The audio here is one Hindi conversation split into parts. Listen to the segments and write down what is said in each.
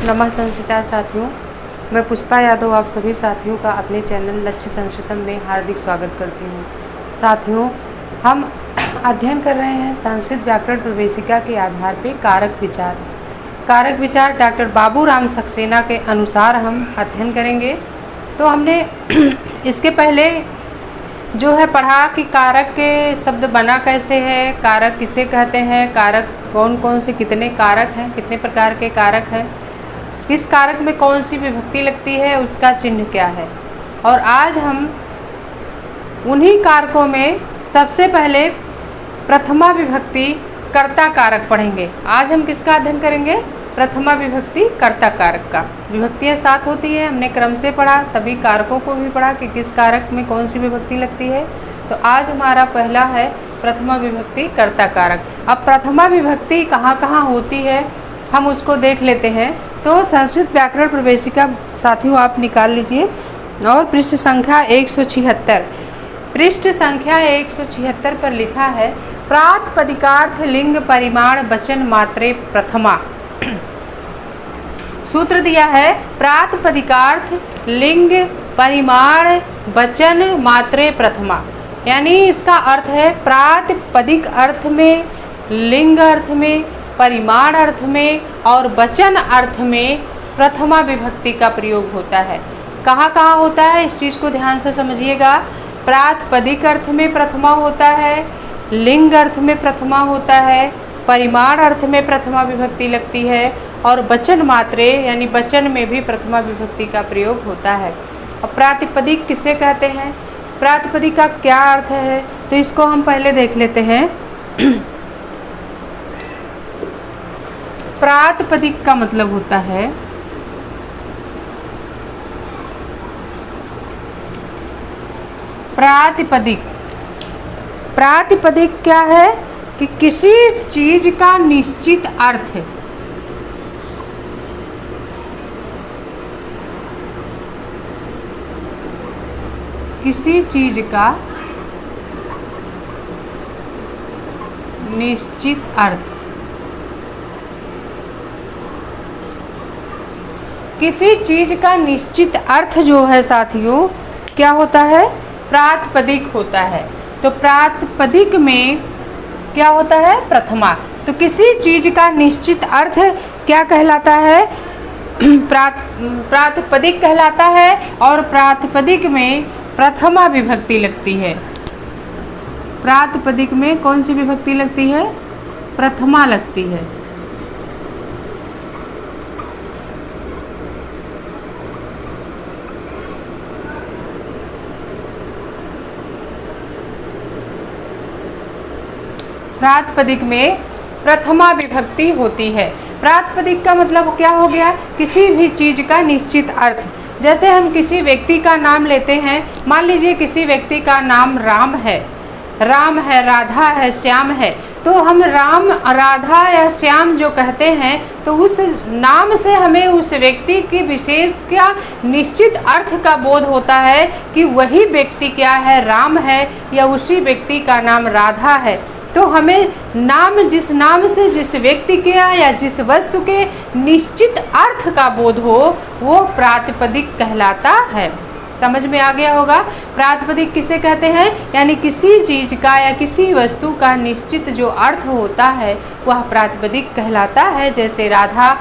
नमः संस्कृता साथियों, मैं पुष्पा यादव आप सभी साथियों का अपने चैनल लक्ष्य संस्कृतम में हार्दिक स्वागत करती हूँ। साथियों, हम अध्ययन कर रहे हैं संस्कृत व्याकरण प्रवेशिका के आधार पर कारक विचार डॉक्टर बाबूराम सक्सेना के अनुसार हम अध्ययन करेंगे। तो हमने इसके पहले जो है पढ़ा कि कारक के शब्द बना कैसे है, कारक किसे कहते हैं, कारक कौन कौन से कितने कारक हैं, कितने प्रकार के कारक हैं, किस कारक में कौन सी विभक्ति लगती है, उसका चिन्ह क्या है। और आज हम उन्हीं कारकों में सबसे पहले प्रथमा विभक्ति कर्ता कारक पढ़ेंगे। आज हम किसका अध्ययन करेंगे? प्रथमा विभक्ति कर्ता कारक का। विभक्तियाँ 7 होती है, हमने क्रम से पढ़ा, सभी कारकों को भी पढ़ा कि किस कारक में कौन सी विभक्ति लगती है। तो आज हमारा पहला है प्रथमा विभक्ति कर्ता कारक। अब प्रथमा विभक्ति कहाँ कहाँ होती है हम उसको देख लेते हैं। तो संस्कृत व्याकरण प्रवेशिका साथियों आप निकाल लीजिए और पृष्ठ संख्या 176। पृष्ठ संख्या 176 पर लिखा है प्रातिपदिकार्थ लिंग परिमाण वचन मात्रे प्रथमा। सूत्र दिया है प्रातिपदिकार्थ लिंग परिमाण वचन मात्रे प्रथमा, यानी इसका अर्थ है प्रातिपदिक अर्थ में, लिंग अर्थ में, परिमाण अर्थ में और वचन अर्थ में प्रथमा विभक्ति का प्रयोग होता है। कहाँ कहाँ होता है इस चीज़ को ध्यान से समझिएगा। प्रातिपदिक अर्थ में प्रथमा होता है, लिंग अर्थ में प्रथमा होता है, परिमाण अर्थ में प्रथमा विभक्ति लगती है और वचन मात्रे यानी वचन में भी प्रथमा विभक्ति का प्रयोग होता है। अब प्रातिपदिक किसे कहते हैं, प्रातिपदिक का क्या अर्थ है, तो इसको हम पहले देख लेते हैं। प्रातिपदिक का मतलब होता है प्रातिपदिक क्या है कि किसी चीज का निश्चित अर्थ है, किसी चीज का निश्चित अर्थ, किसी चीज का निश्चित अर्थ जो है साथियों क्या होता है? प्रातिपदिक होता है। तो प्रातिपदिक में क्या होता है? प्रथमा। तो किसी चीज का निश्चित अर्थ क्या कहलाता है? प्रातिपदिक कहलाता है और प्रातिपदिक में प्रथमा विभक्ति लगती है। प्रातिपदिक में कौन सी विभक्ति लगती है? प्रथमा लगती है। प्रातिपदिक में प्रथमा विभक्ति होती है। प्रातिपदिक का मतलब क्या हो गया? किसी भी चीज का निश्चित अर्थ। जैसे हम किसी व्यक्ति का नाम लेते हैं, मान लीजिए किसी व्यक्ति का नाम राम है, राधा है, श्याम है, तो हम राम, राधा या श्याम जो कहते हैं तो उस नाम से हमें उस व्यक्ति की विशेष क्या निश्चित अर्थ का बोध होता है कि वही व्यक्ति क्या है? राम है या उसी व्यक्ति का नाम राधा है। तो हमें नाम, जिस नाम से जिस व्यक्ति के या जिस वस्तु के निश्चित अर्थ का बोध हो वो प्रातिपदिक कहलाता है। समझ में आ गया होगा? प्रातिपदिक किसे कहते हैं? यानी किसी चीज का या किसी वस्तु का निश्चित जो अर्थ होता है वह प्रातिपदिक कहलाता है। जैसे राधा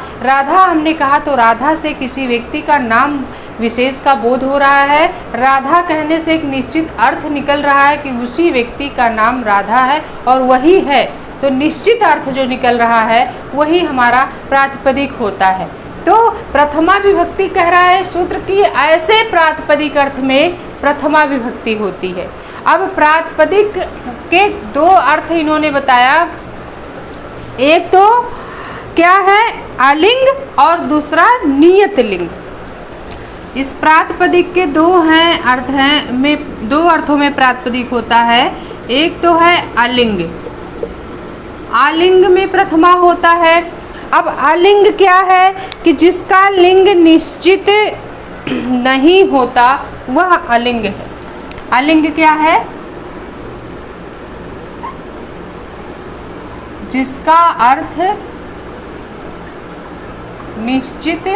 हमने कहा तो राधा से किसी व्यक्ति का नाम विशेष का बोध हो रहा है। राधा कहने से एक निश्चित अर्थ निकल रहा है कि उसी व्यक्ति का नाम राधा है और वही है। तो निश्चित अर्थ जो निकल रहा है वही हमारा प्रातिपदिक होता है। तो प्रथमा विभक्ति कह रहा है सूत्र की ऐसे प्रातिपदिक अर्थ में प्रथमा विभक्ति होती है। अब प्रातिपदिक के 2 अर्थ इन्होंने बताया, एक तो क्या है? अलिंग और दूसरा नियत लिंग। इस प्रातिपदिक के 2 अर्थों में प्रातिपदिक होता है। एक तो है अलिंग, आलिंग में प्रथमा होता है। अब अलिंग क्या है कि जिसका लिंग निश्चित नहीं होता वह अलिंग है। अलिंग क्या है? जिसका अर्थ निश्चित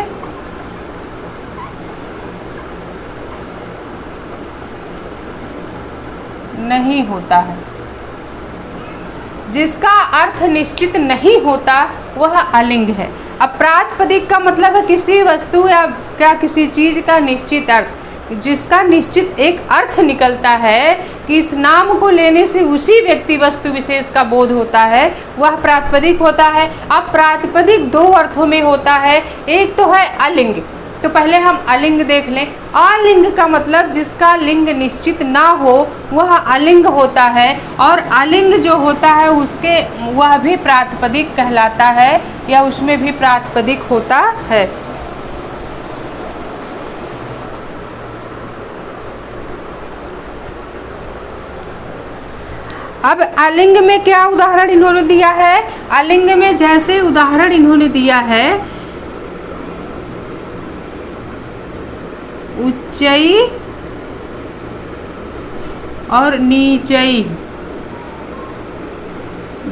नहीं होता है। जिसका अर्थ निश्चित नहीं होता वह अलिंग है। अब प्रातिपदिक का मतलब है किसी वस्तु या क्या किसी चीज का निश्चित अर्थ, जिसका निश्चित एक अर्थ निकलता है कि इस नाम को लेने से उसी व्यक्ति वस्तु विशेष का बोध होता है, वह प्रातिपदिक होता है। अब प्रातिपदिक दो अर्थों में होता है, एक तो है अलिंग। तो पहले हम अलिंग देख लें। अलिंग का मतलब जिसका लिंग निश्चित ना हो वह अलिंग होता है, और अलिंग जो होता है उसके वह भी प्रातिपदिक कहलाता है या उसमें भी प्रातिपदिक होता है। अब अलिंग में क्या उदाहरण इन्होंने दिया है? अलिंग में जैसे उदाहरण इन्होंने दिया है उच्चई और नीचई,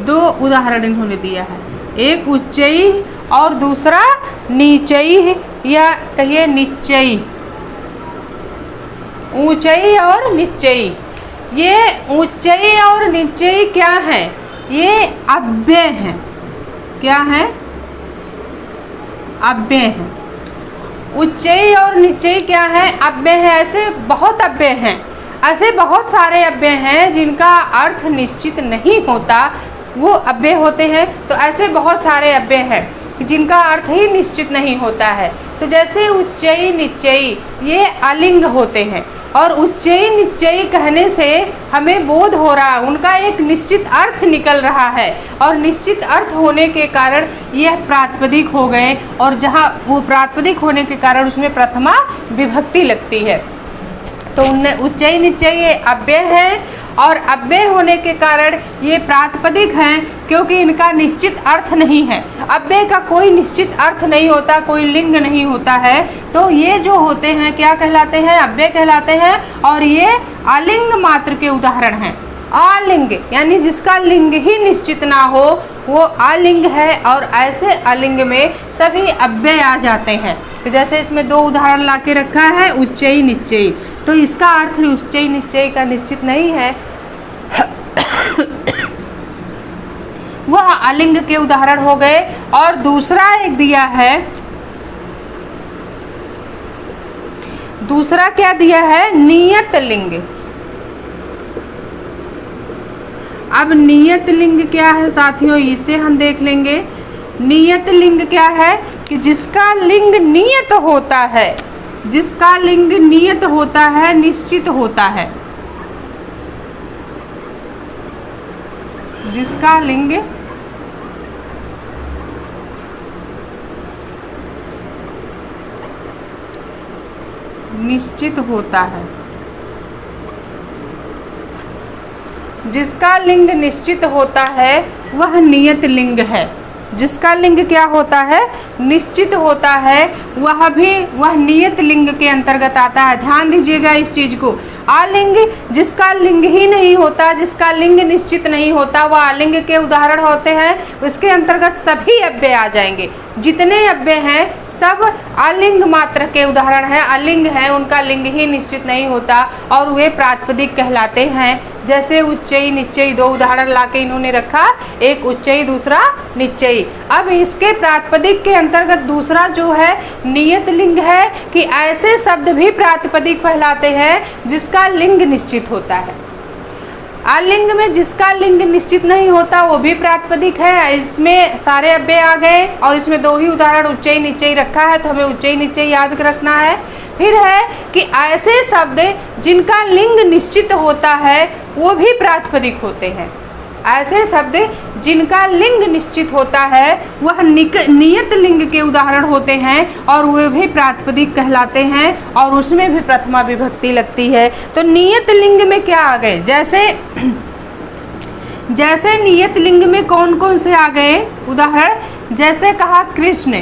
दो उदाहरण इन्होंने दिया है, एक उच्चई और दूसरा नीचई या कहिए निच्चई, ऊंचाई और निच्चई। ये ऊंचाई और निच्चई क्या है? ये अव्यय हैं। क्या है? अव्यय हैं। उच्चई और निच्चई क्या है? अव्यय है। ऐसे बहुत अव्यय हैं, ऐसे बहुत सारे अव्यय हैं जिनका अर्थ निश्चित नहीं होता, वो अव्यय होते हैं। तो ऐसे बहुत सारे अव्यय हैं जिनका अर्थ ही निश्चित नहीं होता है। तो जैसे उच्चई निच्चई ये अलिंग होते हैं, और उच्चई निच्चई कहने से हमें बोध हो रहा है उनका एक निश्चित अर्थ निकल रहा है, और निश्चित अर्थ होने के कारण यह प्रातिपदिक हो गए, और जहाँ वो प्रातिपदिक होने के कारण उसमें प्रथमा विभक्ति लगती है। तो उनने उच्चई निच्चई ये अव्यय है, और अव्यय होने के कारण ये प्रातिपदिक हैं क्योंकि इनका निश्चित अर्थ नहीं है। अव्यय का कोई निश्चित अर्थ नहीं होता, कोई लिंग नहीं होता है, तो ये जो होते हैं क्या कहलाते हैं? अव्यय कहलाते हैं, और ये अलिंग मात्र के उदाहरण हैं। अलिंग यानी जिसका लिंग ही निश्चित ना हो वो अलिंग है, और ऐसे अलिंग में सभी अव्यय आ जाते हैं। तो जैसे इसमें दो उदाहरण ला के रखा है उच्चई निच्चई, तो इसका अर्थ उच्चई निच्चई का निश्चित नहीं है, वह अलिंग के उदाहरण हो गए। और दूसरा एक दिया है, दूसरा क्या दिया है? नियत लिंग। अब नियत लिंग क्या है साथियों, इसे हम देख लेंगे। नियत लिंग क्या है? कि जिसका लिंग नियत होता है, जिसका लिंग नियत होता है, निश्चित होता है, जिसका लिंग निश्चित होता है, जिसका लिंग निश्चित होता है वह नियत लिंग है। जिसका लिंग क्या होता है? निश्चित होता है, वह नियत लिंग के अंतर्गत आता है। ध्यान दीजिएगा इस चीज को। अलिंग जिसका लिंग ही नहीं होता, जिसका लिंग निश्चित नहीं होता, वह अलिंग के उदाहरण होते हैं। उसके अंतर्गत सभी अव्यय आ जाएंगे। जितने अव्यय हैं सब अलिंग मात्र के उदाहरण हैं, अलिंग हैं, उनका लिंग ही निश्चित नहीं होता और वे प्रातिपदिक कहलाते हैं। जैसे उच्चई निच्चई दो उदाहरण लाके इन्होंने रखा, एक उच्चई दूसरा निच्चई। अब इसके प्रातिपदिक के अंतर्गत दूसरा जो है नियत लिंग है, कि ऐसे शब्द भी प्रातिपदिक कहलाते हैं जिसका लिंग निश्चित होता है। अलिंग में जिसका लिंग निश्चित नहीं होता वो भी प्रातिपदिक है। इसमें सारे अव्यय आ गए और इसमें दो ही उदाहरण उच्चई निच्चई रखा है, तो हमें उच्चई निच्चई याद रखना है। फिर है कि ऐसे शब्द जिनका लिंग निश्चित होता है वो भी प्रातिपदिक होते हैं। ऐसे शब्द जिनका लिंग निश्चित होता है वह नियत लिंग के उदाहरण होते हैं और वे भी प्रातिपदिक कहलाते हैं और उसमें भी प्रथमा विभक्ति लगती है। तो नियत लिंग में क्या आ गए? जैसे नियत लिंग में कौन कौन से आ गए उदाहरण? जैसे कहा कृष्ण,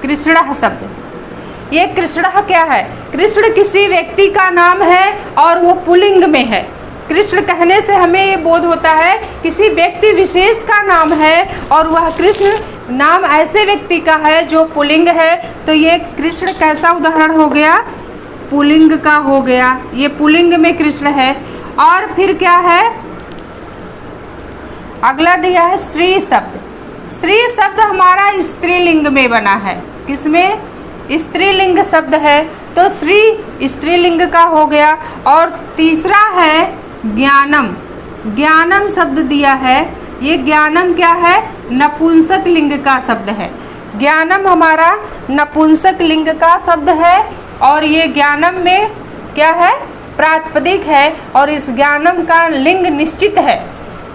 कृष्णः शब्द। ये कृष्णः क्या है? कृष्ण किसी व्यक्ति का नाम है और वो पुल्लिंग में है। कृष्ण कहने से हमें ये बोध होता है किसी व्यक्ति विशेष का नाम है और वह कृष्ण नाम ऐसे व्यक्ति का है जो पुल्लिंग है, तो ये कृष्ण कैसा उदाहरण हो गया, पुल्लिंग का हो गया, ये पुल्लिंग में कृष्ण है। और फिर क्या है, अगला दिया है स्त्री शब्द। स्त्री शब्द हमारा स्त्रीलिंग में बना है, किसमें, स्त्रीलिंग शब्द है, तो श्री स्त्रीलिंग का हो गया। और तीसरा है ज्ञानम, ज्ञानम शब्द दिया है, ये ज्ञानम क्या है, नपुंसक लिंग का शब्द है। ज्ञानम हमारा नपुंसक लिंग का शब्द है और ये ज्ञानम में क्या है, प्रातिपदिक है और इस ज्ञानम का लिंग निश्चित है।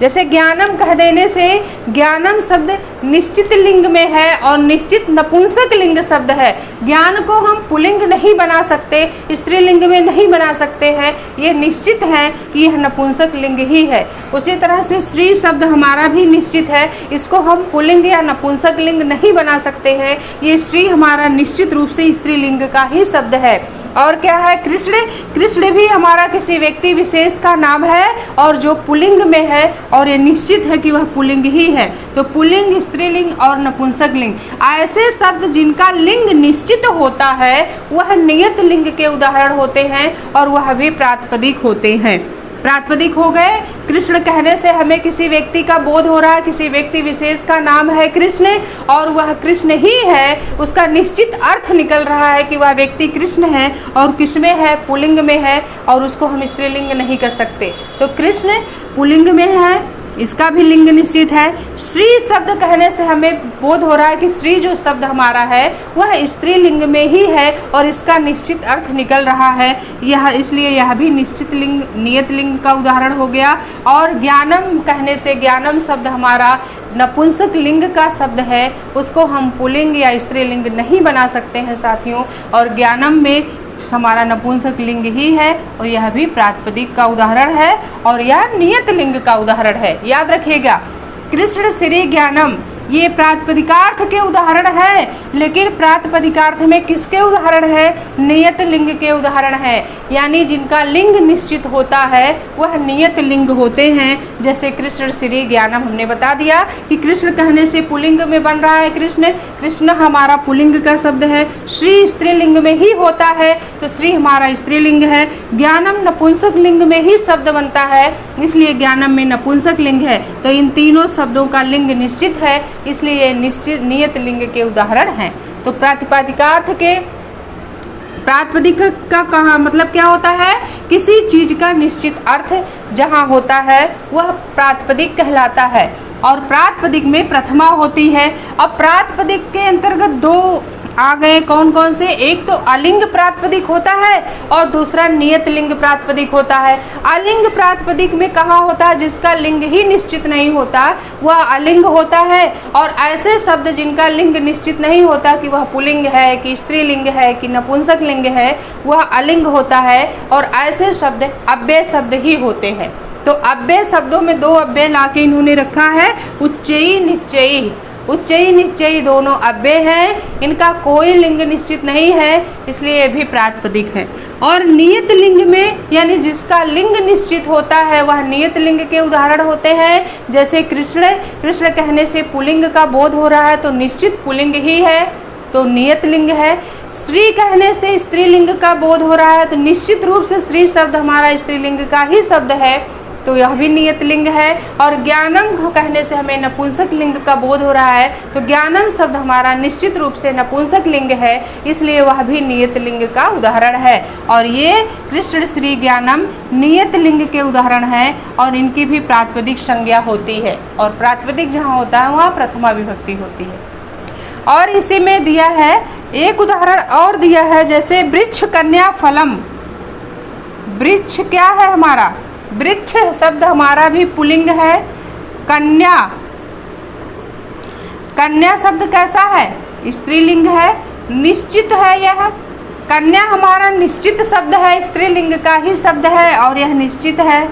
जैसे ज्ञानम कह देने से ज्ञानम शब्द निश्चित लिंग में है और निश्चित नपुंसक लिंग शब्द है। ज्ञान को हम पुल्लिंग नहीं बना सकते, स्त्रीलिंग में नहीं बना सकते हैं, ये निश्चित है कि यह नपुंसक लिंग ही है। उसी तरह से श्री शब्द हमारा भी निश्चित है, इसको हम पुल्लिंग या नपुंसक लिंग नहीं बना सकते हैं, ये श्री हमारा निश्चित रूप से स्त्रीलिंग का ही शब्द है। और क्या है, कृष्ण, कृष्ण भी हमारा किसी व्यक्ति विशेष का नाम है और जो पुल्लिंग में है और ये निश्चित है कि वह पुल्लिंग ही है। तो पुल्लिंग, स्त्रीलिंग और नपुंसक लिंग, ऐसे शब्द जिनका लिंग निश्चित होता है वह नियत लिंग के उदाहरण होते हैं और वह भी प्रातिपदिक होते हैं। प्रातिपदिक हो गए, कृष्ण कहने से हमें किसी व्यक्ति का बोध हो रहा है, किसी व्यक्ति विशेष का नाम है कृष्ण और वह कृष्ण ही है, उसका निश्चित अर्थ निकल रहा है कि वह व्यक्ति कृष्ण है और किसमें है, पुल्लिंग में है और उसको हम स्त्रीलिंग नहीं कर सकते। तो कृष्ण पुल्लिंग में है, इसका भी लिंग निश्चित है। श्री शब्द कहने से हमें बोध हो रहा है कि श्री जो शब्द हमारा है वह स्त्रीलिंग में ही है और इसका निश्चित अर्थ निकल रहा है, यह इसलिए यह भी निश्चित लिंग, नियत लिंग का उदाहरण हो गया। और ज्ञानम कहने से ज्ञानम शब्द हमारा नपुंसक लिंग का शब्द है, उसको हम पुल्लिंग या स्त्रीलिंग नहीं बना सकते हैं साथियों। और ज्ञानम में हमारा नपुंसक लिंग ही है और यह भी प्रातिपदिक का उदाहरण है और यह नियत लिंग का उदाहरण है। याद रखिएगा, कृष्ण श्री ज्ञानम ये प्रातिपदिकार्थ के उदाहरण है, लेकिन प्रातिपदिकार्थ में किसके उदाहरण है, नियत लिंग के उदाहरण है, यानी जिनका लिंग निश्चित होता है वह नियत लिंग होते हैं। जैसे कृष्ण श्री ज्ञानम हमने बता दिया कि कृष्ण कहने से पुल्लिंग में बन रहा है कृष्ण, कृष्ण हमारा पुल्लिंग का शब्द है, श्री स्त्रीलिंग में ही होता है तो श्री हमारा स्त्रीलिंग है। ज्ञानम नपुंसक लिंग में ही शब्द बनता है, इसलिए ज्ञानम में नपुंसक लिंग है। तो इन तीनों शब्दों का लिंग निश्चित है, इसलिए ये निश्चित नियत लिंग के उदाहरण हैं। तो प्रातिपदिकार्थ के, प्रातिपदिक का कहा मतलब क्या होता है, किसी चीज का निश्चित अर्थ जहाँ होता है वह प्रातिपदिक कहलाता है और प्रातिपदिक में प्रथमा होती है। अब प्रातिपदिक के अंतर्गत दो आ गए, कौन कौन से, एक तो अलिंग प्रातिपदिक होता है और दूसरा नियत लिंग प्रातिपदिक होता है। अलिंग प्रातिपदिक में कहाँ होता है, जिसका लिंग ही निश्चित नहीं होता वह अलिंग होता है, और ऐसे शब्द जिनका लिंग निश्चित नहीं होता कि वह पुल्लिंग है कि स्त्रीलिंग है कि नपुंसक लिंग है, वह अलिंग होता है। और ऐसे शब्द अव्यय शब्द ही होते हैं। तो अव्यय शब्दों में दो अव्यय लाके इन्होंने रखा है, उच्चई निश्चयी। उच्चई निश्चयी दोनों अव्यय हैं, इनका कोई लिंग निश्चित नहीं है, इसलिए ये भी प्रातिपदिक है। और नियत लिंग में यानी जिसका लिंग निश्चित होता है वह नियत लिंग के उदाहरण होते हैं। जैसे कृष्ण, कृष्ण कहने से पुल्लिंग का बोध हो रहा है तो निश्चित पुल्लिंग ही है तो नियत लिंग है। श्री कहने से स्त्रीलिंग का बोध हो रहा है तो निश्चित रूप से श्री शब्द हमारा स्त्रीलिंग का ही शब्द है तो यह भी नियत लिंग है। और ज्ञानम कहने से हमें नपुंसक लिंग का बोध हो रहा है तो ज्ञानम शब्द हमारा निश्चित रूप से नपुंसक लिंग है, इसलिए वह भी नियत लिंग का उदाहरण है। और ये कृष्ण श्री ज्ञानम नियत लिंग के उदाहरण हैं और इनकी भी प्रातिपदिक संज्ञा होती है और प्रातिपदिक जहाँ होता है वहाँ प्रथमा विभक्ति होती है। और इसी में दिया है एक उदाहरण और दिया है, जैसे वृक्ष कन्या फलम। वृक्ष क्या है हमारा, वृक्ष शब्द हमारा भी पुल्लिंग है। कन्या, कन्या शब्द कैसा है, स्त्रीलिंग है, निश्चित है। यह कन्या हमारा निश्चित शब्द है, स्त्रीलिंग का ही शब्द है और यह निश्चित है।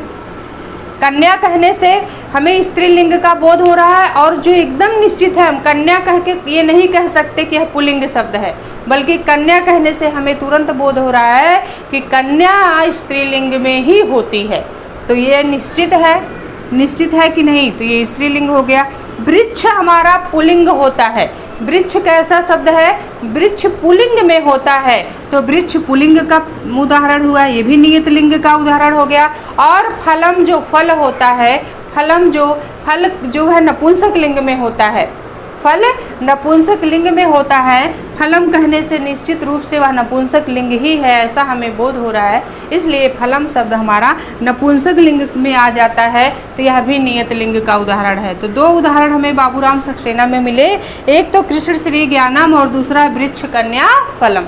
कन्या कहने से हमें स्त्रीलिंग का बोध हो रहा है और जो एकदम निश्चित है, हम कन्या कह के ये नहीं कह सकते कि यह पुल्लिंग शब्द है, बल्कि कन्या कहने से हमें तुरंत बोध हो रहा है कि कन्या स्त्रीलिंग में ही होती है। तो ये निश्चित है, निश्चित है कि नहीं, तो ये स्त्रीलिंग हो गया। वृक्ष हमारा पुल्लिंग होता है। वृक्ष कैसा शब्द है? वृक्ष पुल्लिंग में होता है, तो वृक्ष पुल्लिंग का उदाहरण हुआ, ये भी नियत लिंग का उदाहरण हो गया। और फलम जो फल होता है, फल जो है नपुंसक लिंग में होता है, फल नपुंसक लिंग में होता है। फलम कहने से निश्चित रूप से वह नपुंसक लिंग ही है, ऐसा हमें बोध हो रहा है, इसलिए फलम शब्द हमारा नपुंसक लिंग में आ जाता है, तो यह भी नियत लिंग का उदाहरण है। तो दो उदाहरण हमें बाबूराम सक्सेना में मिले, एक तो कृष्ण श्री ज्ञानम और दूसरा वृक्ष कन्या फलम।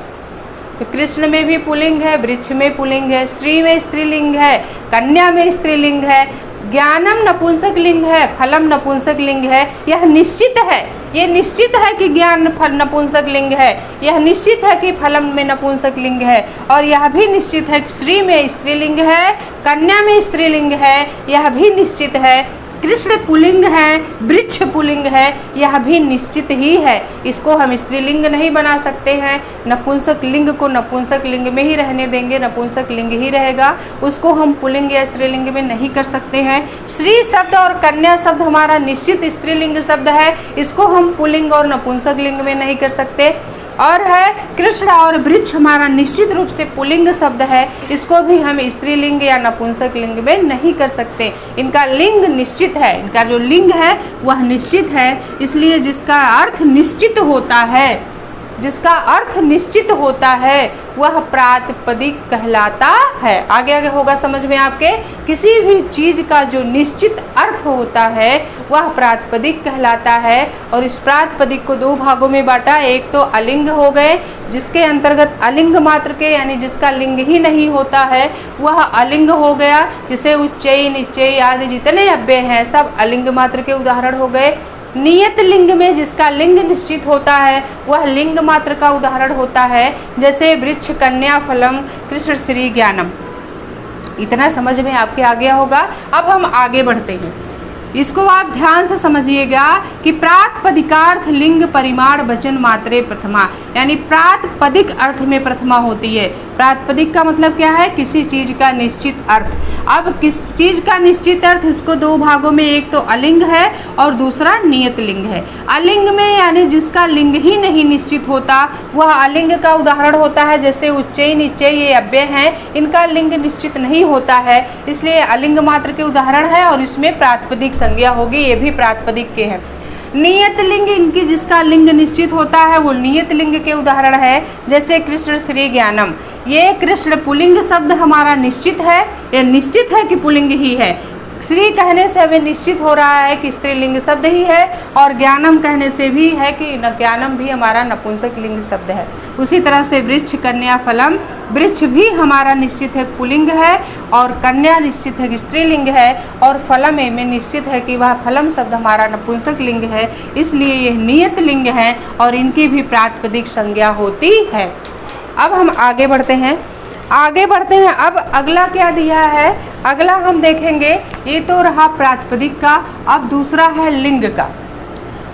तो कृष्ण में भी पुल्लिंग है, वृक्ष में पुल्लिंग है, श्री में स्त्रीलिंग है, कन्या में स्त्रीलिंग है, ज्ञानम नपुंसक लिंग है, फलम नपुंसक लिंग है। यह निश्चित है, ये निश्चित है कि ज्ञान फल नपुंसक लिंग है, यह निश्चित है कि फलम में नपुंसक लिंग है, और यह भी निश्चित है कि श्री में स्त्रीलिंग है, कन्या में स्त्रीलिंग है, यह भी निश्चित है। कृष्ण पुल्लिंग है, वृक्ष पुल्लिंग है, यह भी निश्चित ही है। इसको हम स्त्रीलिंग नहीं बना सकते हैं, नपुंसक लिंग को नपुंसक लिंग में ही रहने देंगे, नपुंसक लिंग ही रहेगा, उसको हम पुल्लिंग या स्त्रीलिंग में नहीं कर सकते हैं। श्री शब्द और कन्या शब्द हमारा निश्चित स्त्रीलिंग शब्द है, इसको हम पुल्लिंग और नपुंसक लिंग में नहीं कर सकते। और है कृष्ण और वृक्ष हमारा निश्चित रूप से पुल्लिंग शब्द है, इसको भी हम स्त्रीलिंग या नपुंसक लिंग में नहीं कर सकते। इनका लिंग निश्चित है, इनका जो लिंग है वह निश्चित है, इसलिए जिसका अर्थ निश्चित होता है, जिसका अर्थ निश्चित होता है वह प्रातिपदिक कहलाता है। आगे आगे होगा समझ में आपके। किसी भी चीज का जो निश्चित अर्थ होता है वह प्रातिपदिक कहलाता है। और इस प्रातिपदिक को दो भागों में बांटा, एक तो अलिंग हो गए, जिसके अंतर्गत अलिंग मात्र के यानी जिसका लिंग ही नहीं होता है वह अलिंग हो गया, जिसे उच्चई निश्चय आदि जितने अव्यय हैं सब अलिंग मात्र के उदाहरण हो गए। नियत लिंग में जिसका लिंग निश्चित होता है वह लिंग मात्र का उदाहरण होता है, जैसे वृक्ष कन्या फलम कृष्ण श्री ज्ञानम। इतना समझ में आपके आ गया होगा। अब हम आगे बढ़ते हैं, इसको आप ध्यान से समझिएगा कि प्रातिपदिकार्थ लिंग परिमाण वचन मात्रे प्रथमा, यानी प्रातिपदिक अर्थ में प्रथमा होती है। प्रातिपदिक का मतलब क्या है? किसी चीज का निश्चित अर्थ। अब किस चीज का निश्चित अर्थ, इसको दो भागों में, एक तो अलिंग है और दूसरा नियत लिंग है। अलिंग में यानी जिसका लिंग ही नहीं निश्चित होता वह अलिंग का उदाहरण होता है, जैसे उच्चई निश्चय ये अव्यय हैं, इनका लिंग निश्चित नहीं होता है, इसलिए अलिंग मात्र के उदाहरण है और इसमें प्रातिपदिक संज्ञा होगी, ये भी प्रातिपदिक के हैं। नियत लिंग इनकी जिसका लिंग निश्चित होता है वो नियत लिंग के उदाहरण है, जैसे कृष्ण श्री ज्ञानम। ये कृष्ण पुल्लिंग शब्द हमारा निश्चित है, ये निश्चित है कि पुल्लिंग ही है। श्री कहने से हमें निश्चित हो रहा है कि स्त्रीलिंग शब्द ही है, और ज्ञानम कहने से भी है कि ज्ञानम भी हमारा नपुंसक लिंग शब्द है। उसी तरह से वृक्ष कन्या फलम, वृक्ष भी हमारा निश्चित है पुल्लिंग है और कन्या निश्चित है कि स्त्रीलिंग है, और फलम में निश्चित है कि वह फलम शब्द हमारा नपुंसक लिंग है, इसलिए यह नियत लिंग है और इनकी भी प्रातिपदिक संज्ञा होती है। अब हम आगे बढ़ते हैं, अब अगला क्या दिया है? अगला हम देखेंगे, ये तो रहा प्रातिपदिक का, अब दूसरा है लिंग का।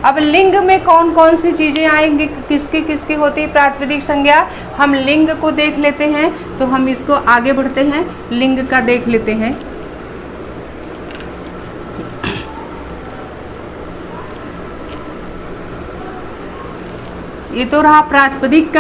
अब लिंग में कौन कौन सी चीज़ें आएंगी, किसकी किसकी होती है प्रातिपदिक संज्ञा, हम लिंग को देख लेते हैं। तो हम इसको आगे बढ़ते हैं, लिंग का देख लेते हैं। ये तो रहा प्रातिपदिक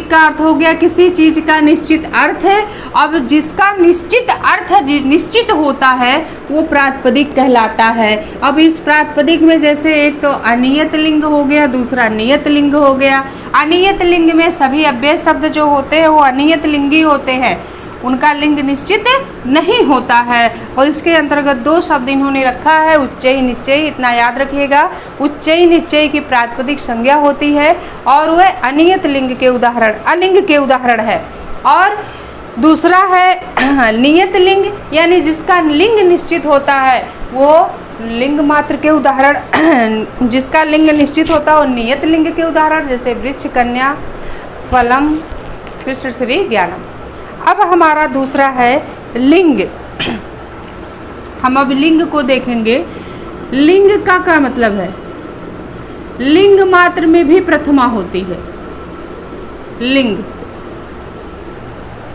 का अर्थ हो गया किसी चीज का निश्चित अर्थ है। अब जिसका निश्चित अर्थ निश्चित होता है वो प्रातिपदिक कहलाता है। अब इस प्रातिपदिक में जैसे एक तो अनियत लिंग हो गया, दूसरा नियत लिंग हो गया। अनियत लिंग में सभी अव्यय शब्द जो होते हैं वो अनियत लिंगी होते हैं, उनका लिंग निश्चित नहीं होता है। और इसके अंतर्गत दो शब्द इन्होंने रखा है, उच्चई निश्चय, इतना याद रखिएगा। उच्चई निश्चय की प्रातिपदिक संज्ञा होती है और वह अनियत लिंग के उदाहरण, अलिंग के उदाहरण है। और दूसरा है नियत लिंग, यानी जिसका लिंग निश्चित होता है वो लिंग मात्र के उदाहरण, जिसका लिंग निश्चित होता है वो नियत लिंग के उदाहरण, जैसे वृक्ष कन्या फलम कृष्ण श्री ज्ञानम। अब हमारा दूसरा है लिंग। हम अब लिंग को देखेंगे। लिंग का क्या मतलब है? लिंग मात्र में भी प्रथमा होती है, लिंग।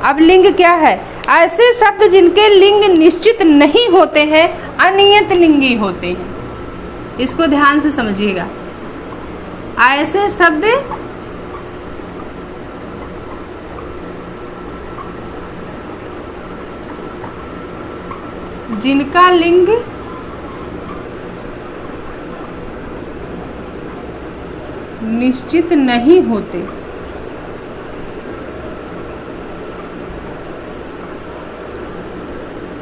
अब लिंग क्या है? ऐसे शब्द जिनके लिंग निश्चित नहीं होते हैं, अनियत लिंगी होते हैं। इसको ध्यान से समझिएगा। ऐसे शब्द जिनका लिंग निश्चित नहीं होते,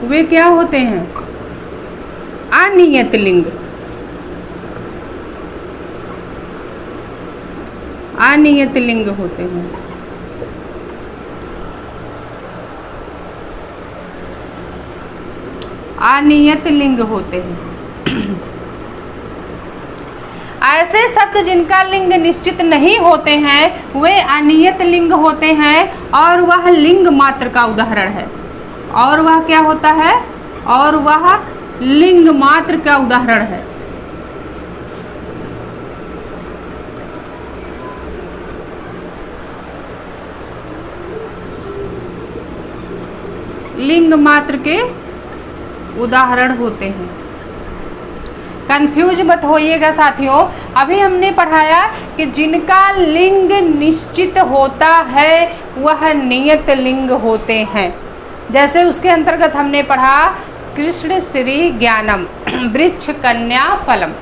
वे क्या होते हैं? अनियत लिंग। अनियत लिंग होते हैं। अनियत लिंग होते हैं। ऐसे शब्द जिनका लिंग निश्चित नहीं होते हैं वे अनियत लिंग होते हैं और वह लिंग मात्र का उदाहरण है। और वह क्या होता है? और वह लिंग मात्र का उदाहरण है। लिंग मात्र के उदाहरण होते हैं। कंफ्यूज मत होइएगा साथियों। अभी हमने पढ़ाया कि जिनका लिंग निश्चित होता है वह नियत लिंग होते हैं। जैसे उसके अंतर्गत हमने पढ़ा कृष्ण श्री ज्ञानम वृक्ष कन्या फलम।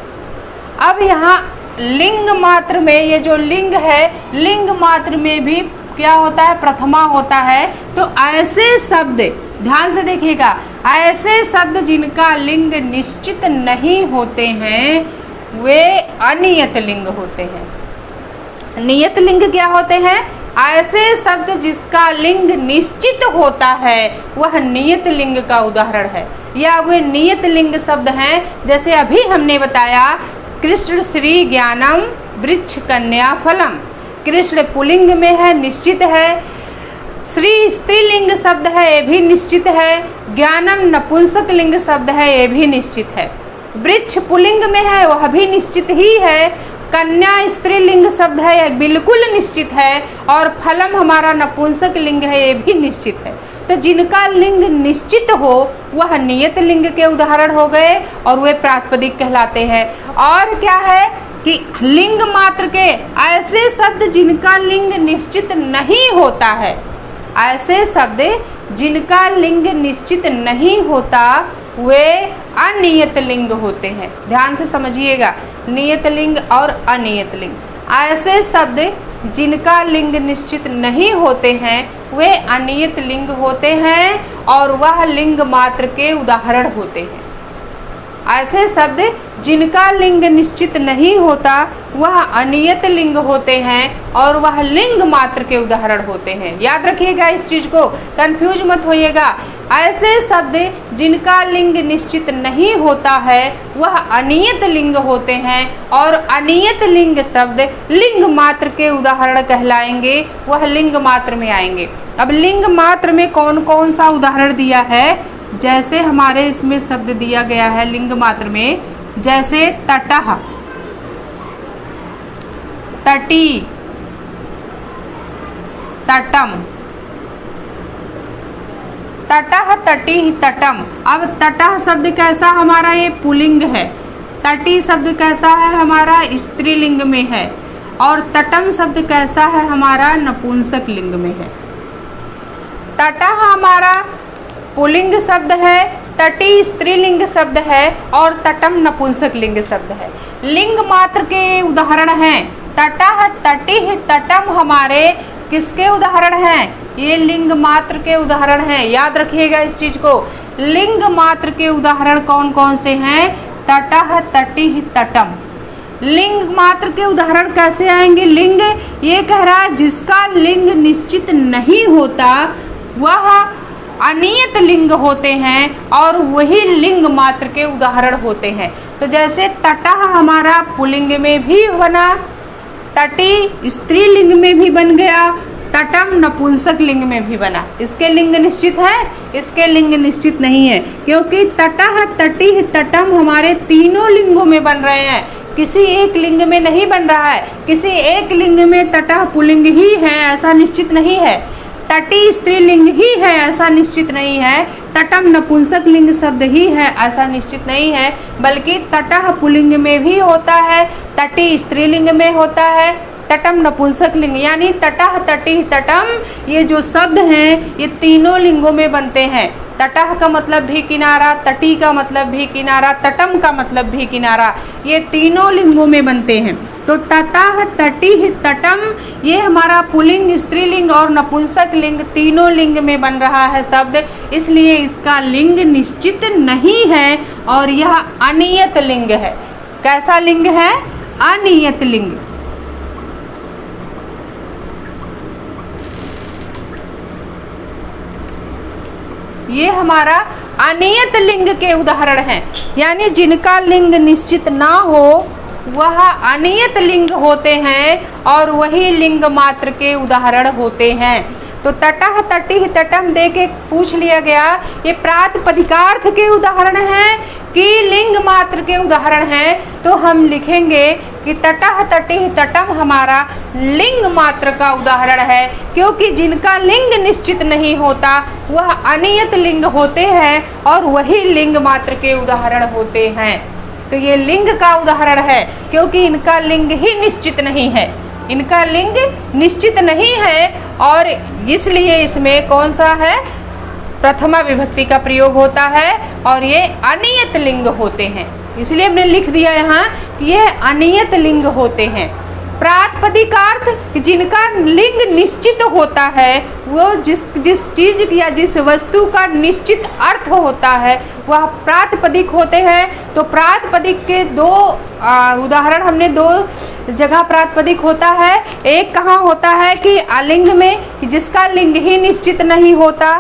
अब यहाँ लिंग मात्र में ये जो लिंग है, लिंग मात्र में भी क्या होता है? प्रथमा होता है। तो ऐसे शब्द ध्यान से देखिएगा, ऐसे शब्द जिनका लिंग निश्चित नहीं होते हैं वे अनियत लिंग होते हैं। नियत लिंग क्या होते हैं? ऐसे शब्द जिसका लिंग निश्चित होता है वह नियत लिंग का उदाहरण है, या वे नियत लिंग शब्द हैं। जैसे अभी हमने बताया कृष्ण श्री ज्ञानम वृक्ष कन्या फलम। कृष्ण पुल्लिंग में है, निश्चित है। श्री स्त्रीलिंग शब्द है, ये भी निश्चित है। ज्ञानम नपुंसक लिंग शब्द है, ये भी निश्चित है। वृक्ष पुल्लिंग में है, वह भी निश्चित ही है। कन्या स्त्रीलिंग शब्द है, यह बिल्कुल निश्चित है। और फलम हमारा नपुंसक लिंग है, ये भी निश्चित है। तो जिनका लिंग निश्चित हो वह नियत लिंग के उदाहरण हो गए और वे प्रातिपदिक कहलाते हैं। और क्या है कि लिंग मात्र के ऐसे शब्द जिनका लिंग निश्चित नहीं होता है, ऐसे शब्द जिनका लिंग निश्चित नहीं होता वे अनियत लिंग होते हैं। ध्यान से समझिएगा, नियत लिंग और अनियत लिंग। ऐसे शब्द जिनका लिंग निश्चित नहीं होते हैं वे अनियत लिंग होते हैं और वह लिंग मात्र के उदाहरण होते हैं। ऐसे शब्द जिनका लिंग निश्चित नहीं होता वह अनियत लिंग होते हैं और वह लिंग मात्र के उदाहरण होते हैं। याद रखिएगा इस चीज को, कंफ्यूज मत होइएगा। ऐसे शब्द जिनका लिंग निश्चित नहीं होता है वह अनियत लिंग होते हैं और अनियत लिंग शब्द लिंग मात्र के उदाहरण कहलाएंगे, वह लिंग मात्र में आएंगे। अब लिंग मात्र में कौन कौन सा उदाहरण दिया है? जैसे हमारे इसमें शब्द दिया गया है लिंग मात्र में, जैसे तटः, तटी, तटम। तटः, तटी, तटम। अब तटः शब्द कैसा हमारा? ये पुल्लिंग है। तटी शब्द कैसा है? हमारा स्त्रीलिंग में है। और तटम शब्द कैसा है? हमारा नपुंसक लिंग में है। तटः हमारा पुल्लिंग शब्द है, तटी स्त्रीलिंग शब्द है और तटम नपुंसक लिंग शब्द है। लिंग मात्र के उदाहरण हैं। तटः, तटी, तटम हमारे किसके उदाहरण हैं? ये लिंग मात्र के उदाहरण हैं। याद रखिएगा इस चीज को। लिंग मात्र के उदाहरण कौन कौन से हैं? तटः, तटी, तटम। लिंग मात्र के उदाहरण कैसे आएंगे? लिंग ये कह रहा है जिसका लिंग निश्चित नहीं होता वह अनियत लिंग होते हैं और वही लिंग मात्र के उदाहरण होते हैं। तो जैसे तटः हमारा पुल्लिंग में भी बना, तटी स्त्रीलिंग में भी बन गया, तटम नपुंसक लिंग में भी बना। इसके लिंग निश्चित है, इसके लिंग निश्चित नहीं है, क्योंकि तटः, तटी, तटम हमारे तीनों लिंगों में बन रहे हैं, किसी एक लिंग में नहीं बन रहा है। किसी एक लिंग में तटः पुल्लिंग ही है ऐसा निश्चित नहीं है। तटी स्त्रीलिंग ही है ऐसा निश्चित नहीं है, तटम नपुंसक लिंग शब्द ही है ऐसा निश्चित नहीं है, बल्कि तटः पुल्लिंग में भी होता है, तटी स्त्रीलिंग में होता है, तटम नपुंसक लिंग यानी तटः तटी तटम ये जो शब्द हैं ये तीनों लिंगों में बनते हैं। तटः का मतलब भी किनारा, तटी का मतलब भी किनारा, तटम का मतलब भी किनारा, ये तीनों लिंगों में बनते हैं। तो ततः तटी तटम ये हमारा पुल्लिंग, स्त्रीलिंग और नपुंसक लिंग तीनों लिंग में बन रहा है शब्द, इसलिए इसका लिंग निश्चित नहीं है और यह अनियत लिंग है। कैसा लिंग है? अनियत लिंग। ये हमारा अनियत लिंग के उदाहरण हैं, यानी जिनका लिंग निश्चित ना हो वह अनियत लिंग होते हैं और वही लिंग मात्र के उदाहरण होते हैं। तो तटः तटी तटम दे के पूछ लिया गया, ये प्रातिपदिकार्थ के उदाहरण हैं कि लिंग मात्र के उदाहरण हैं, तो हम लिखेंगे कि तटः तटी तटम हमारा लिंग मात्र का उदाहरण है, क्योंकि जिनका लिंग निश्चित नहीं होता वह अनियत लिंग होते हैं और वही लिंग मात्र के उदाहरण होते हैं। तो ये लिंग का उदाहरण है क्योंकि इनका लिंग ही निश्चित नहीं है, इनका लिंग निश्चित नहीं है और इसलिए इसमें कौन सा है? प्रथमा विभक्ति का प्रयोग होता है और ये अनियत लिंग होते हैं, इसलिए हमने लिख दिया यहाँ कि ये अनियत लिंग होते हैं। प्रातिपदिकार्थ जिनका लिंग निश्चित होता है, वो जिस चीज या जिस वस्तु का निश्चित अर्थ होता है वह प्रातिपदिक होते हैं। तो प्रातिपदिक के दो उदाहरण हमने दो जगह प्रातिपदिक होता है, एक कहाँ होता है कि अलिंग में, जिसका लिंग ही निश्चित नहीं होता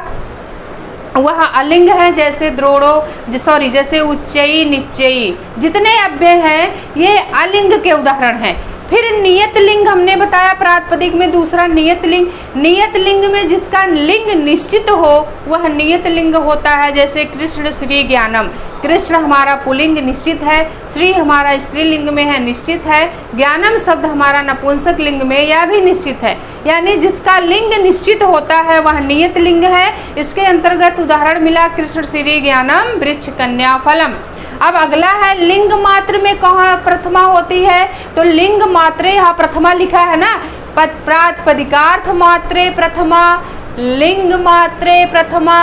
वह अलिंग है, जैसे द्रोणो जैसे उच्चई निश्चयी जितने अव्यय हैं ये अलिंग के उदाहरण हैं। फिर नियत लिंग हमने बताया प्रातिपदिक में, दूसरा नियत लिंग। नियत लिंग में जिसका लिंग निश्चित हो वह नियत लिंग होता है, जैसे कृष्ण श्री ज्ञानम। कृष्ण हमारा पुल्लिंग निश्चित है, श्री हमारा स्त्रीलिंग में है निश्चित है, ज्ञानम शब्द हमारा नपुंसक लिंग में यह भी निश्चित है, यानी जिसका लिंग निश्चित होता है वह नियत लिंग है। इसके अंतर्गत उदाहरण मिला कृष्ण श्री ज्ञानम वृक्ष कन्या फलम। अब अगला है लिंग मात्र में कहाँ प्रथमा होती है, तो लिंग मात्रे यहाँ प्रथमा लिखा है ना, प्रातिपदिकार्थ मात्रे प्रथमा, लिंग मात्रे प्रथमा,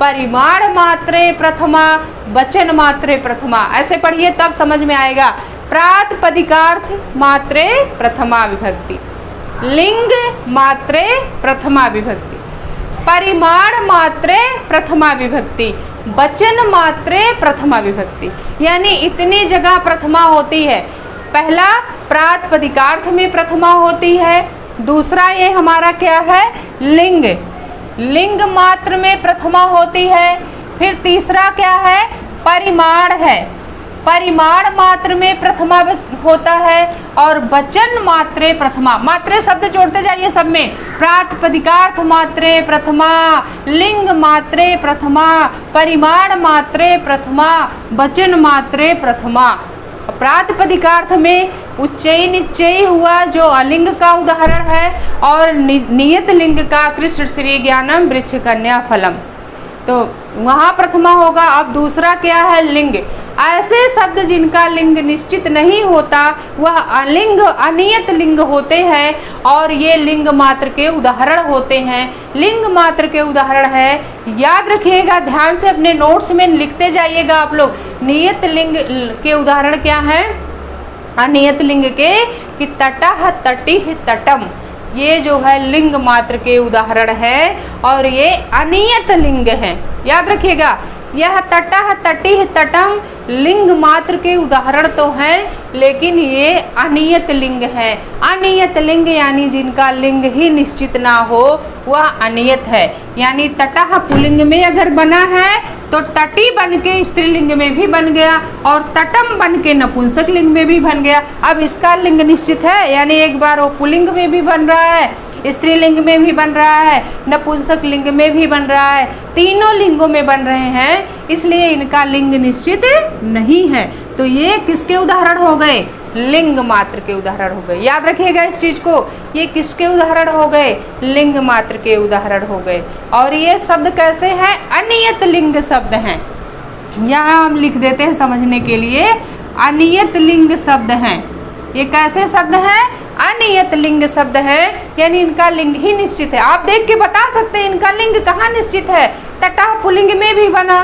परिमाण मात्रे प्रथमा, वचन मात्रे प्रथमा। ऐसे पढ़िए तब समझ में आएगा। प्रातिपदिकार्थ मात्रे प्रथमा विभक्ति, लिंग मात्रे प्रथमा विभक्ति, परिमाण मात्रे प्रथमा विभक्ति, वचन मात्रे प्रथमा विभक्ति, यानी इतनी जगह प्रथमा होती है। पहला प्रातिपदिकार्थ में प्रथमा होती है, दूसरा ये हमारा क्या है? लिंग, लिंग मात्र में प्रथमा होती है। फिर तीसरा क्या है? परिमाण है, परिमाण मात्र में प्रथमा होता है और वचन मात्रे प्रथमा। मात्रे शब्द जोड़ते जाइए सब में, प्रातिपदिकार्थ मात्रे प्रथमा, लिंग मात्रे प्रथमा, परिमाण मात्रे प्रथमा, वचन मात्रे प्रथमा। प्रातिपदिकार्थ में उच्चई निश्चयी हुआ जो अलिंग का उदाहरण है और नियत लिंग का कृष्ण श्री ज्ञानम वृक्ष कन्या फलम, तो वहाँ प्रथमा होगा। अब दूसरा क्या है? लिंग। ऐसे शब्द जिनका लिंग निश्चित नहीं होता वह अलिंग अनियत लिंग होते हैं और ये लिंग मात्र के उदाहरण होते हैं। लिंग मात्र के उदाहरण है, याद रखिएगा, ध्यान से अपने नोट्स में लिखते जाइएगा आप लोग। नियत लिंग के उदाहरण क्या हैं? अनियत लिंग के कि तटः तटिः तटम, ये जो है लिंग मात्र के उदाहरण है और ये अनियत लिंग हैं। याद रखिएगा, यह तटः तटिः तटम लिंग मात्र के उदाहरण तो हैं लेकिन ये अनियत लिंग है। अनियत लिंग यानी जिनका लिंग ही निश्चित ना हो वह अनियत है। यानी तटः पुल्लिंग में अगर बना है तो तटी बन के स्त्रीलिंग में भी बन गया और तटम बन के नपुंसक लिंग में भी बन गया। अब इसका लिंग निश्चित है, यानी एक बार वो पुल्लिंग में भी बन रहा है, स्त्रीलिंग में भी बन रहा है, नपुंसक लिंग में भी बन रहा है, तीनों लिंगों में बन रहे हैं, इसलिए इनका लिंग निश्चित नहीं है। तो ये किसके उदाहरण हो गए? लिंग मात्र के उदाहरण हो गए। याद रखिएगा इस चीज को, ये किसके उदाहरण हो गए? लिंग मात्र के उदाहरण हो गए। और ये शब्द कैसे हैं? अनियत लिंग शब्द हैं। यहाँ हम लिख देते हैं समझने के लिए, अनियत लिंग शब्द हैं। ये कैसे शब्द हैं? अनियत लिंग शब्द है, यानी इनका लिंग ही निश्चित है। आप देख के बता सकते हैं इनका लिंग कहाँ निश्चित है। तटः पुल्लिंग में भी बना,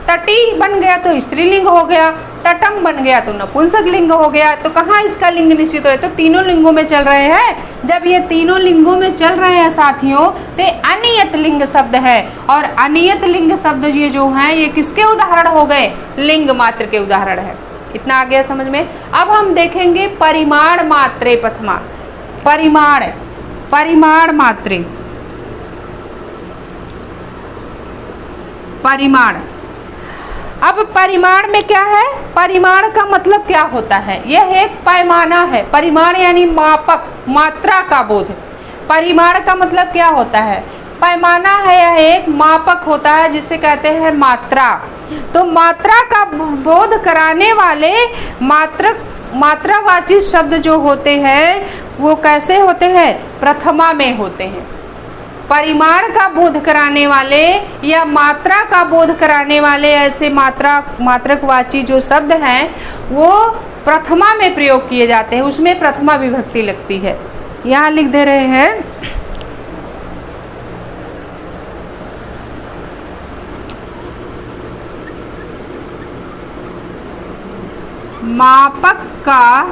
तटी बन गया तो स्त्रीलिंग हो गया, तटम बन गया तो नपुंसक लिंग हो गया। तो कहाँ इसका लिंग निश्चित हो? तो तीनों लिंगों में चल रहे हैं। जब ये तीनों लिंगों में चल रहे हैं साथियों, तो अनियत लिंग शब्द है। और अनियत लिंग शब्द ये जो हैं, ये किसके उदाहरण हो गए? लिंग मात्र के उदाहरण है। इतना आ गया समझ में। अब हम देखेंगे परिमाण मात्रे प्रथमा। परिमाण मात्रे, परिमाण। अब परिमाण में क्या है? परिमाण का मतलब क्या होता है? यह एक पैमाना है। परिमाण यानी मापक, मात्रा का बोध। परिमाण का मतलब क्या होता है? पैमाना है, यह एक मापक होता है जिसे कहते हैं मात्रा। तो मात्रा का बोध कराने वाले मात्रावाची शब्द जो होते हैं वो कैसे होते हैं? प्रथमा में होते हैं। परिमाण का बोध कराने वाले या मात्रा का बोध कराने वाले ऐसे मात्रकवाची जो शब्द हैं वो प्रथमा में प्रयोग किए जाते हैं, उसमें प्रथमा विभक्ति लगती है। यहाँ लिख दे रहे हैं मापक का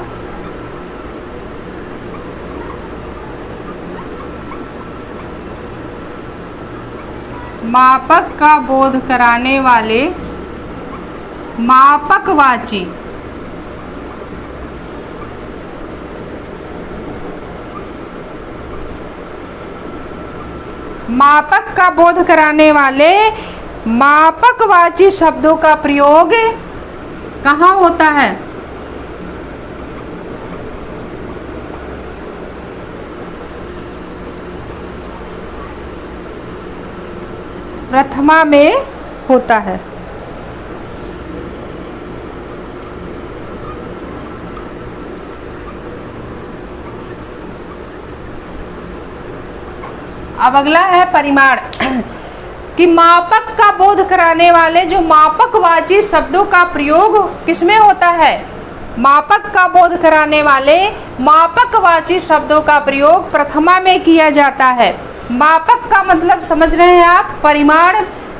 बोध कराने वाले मापकवाची मापक का बोध कराने वाले मापकवाची शब्दों का प्रयोग कहाँ होता है? प्रथमा में होता है। अब अगला है परिमाण, कि मापक का बोध कराने वाले जो मापकवाची शब्दों का प्रयोग किसमें होता है? मापक का बोध कराने वाले मापकवाची शब्दों का प्रयोग प्रथमा में किया जाता है। मापक का मतलब समझ रहे हैं आप? परिमाण